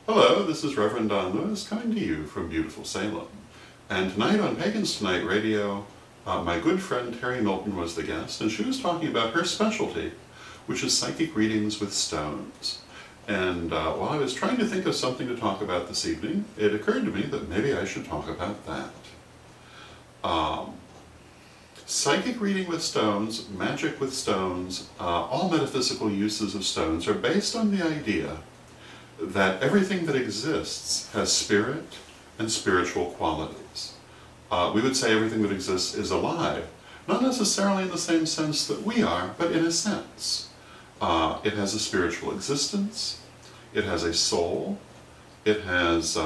Hello, this is Reverend Don Lewis coming to you from beautiful Salem. And tonight on Pagans Tonight Radio, my good friend Terry Milton was the guest, and she was talking about her specialty, which is psychic readings with stones. And while I was trying to think of something to talk about this evening, it occurred to me that maybe I should talk about that. Psychic reading with stones, magic with stones, all metaphysical uses of stones are based on the idea that everything that exists has spirit and spiritual qualities. We would say everything that exists is alive, not necessarily in the same sense that we are, but in a sense. It has a spiritual existence, it has a soul, it has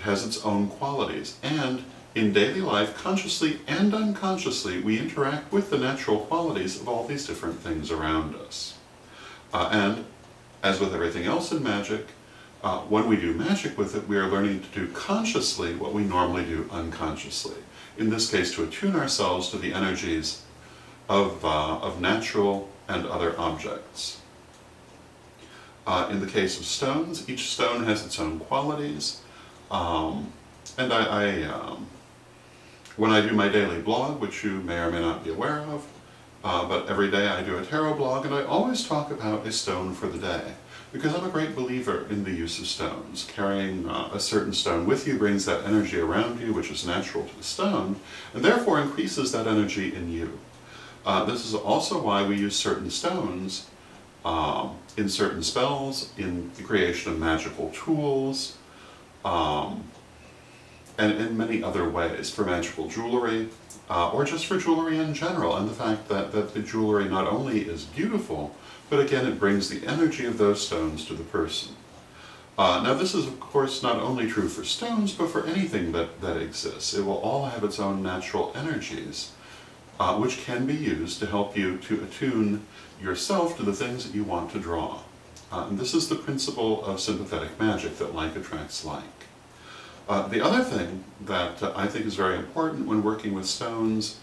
its own qualities, and in daily life, consciously and unconsciously, we interact with the natural qualities of all these different things around us. And as with everything else in magic, when we do magic with it, we are learning to do consciously what we normally do unconsciously. In this case, to attune ourselves to the energies of natural and other objects. In the case of stones, each stone has its own qualities, and when I do my daily blog, which you may or may not be aware of, but every day I do a tarot blog, and I always talk about a stone for the day, because I'm a great believer in the use of stones. Carrying a certain stone with you brings that energy around you, which is natural to the stone, and therefore increases that energy in you. This is also why we use certain stones in certain spells, in the creation of magical tools, and in many other ways, for magical jewelry, or just for jewelry in general, and the fact that the jewelry not only is beautiful, but again it brings the energy of those stones to the person. Now this is of course not only true for stones, but for anything that exists. It will all have its own natural energies, which can be used to help you to attune yourself to the things that you want to draw. And this is the principle of sympathetic magic, that like attracts like. The other thing that I think is very important when working with stones,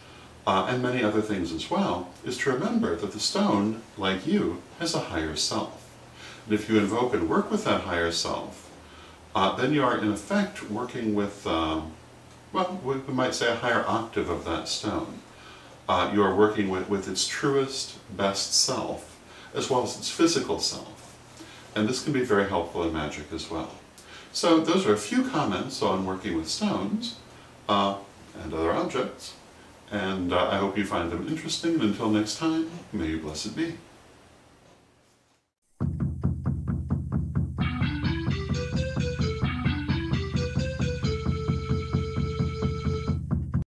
and many other things as well, is to remember that the stone, like you, has a higher self. And if you invoke and work with that higher self, then you are in effect working with, well, we might say a higher octave of that stone. You are working with its truest, best self, as well as its physical self. And this can be very helpful in magic as well. So those are a few comments on working with stones and other objects, and I hope you find them interesting, and until next time, may you blessed be.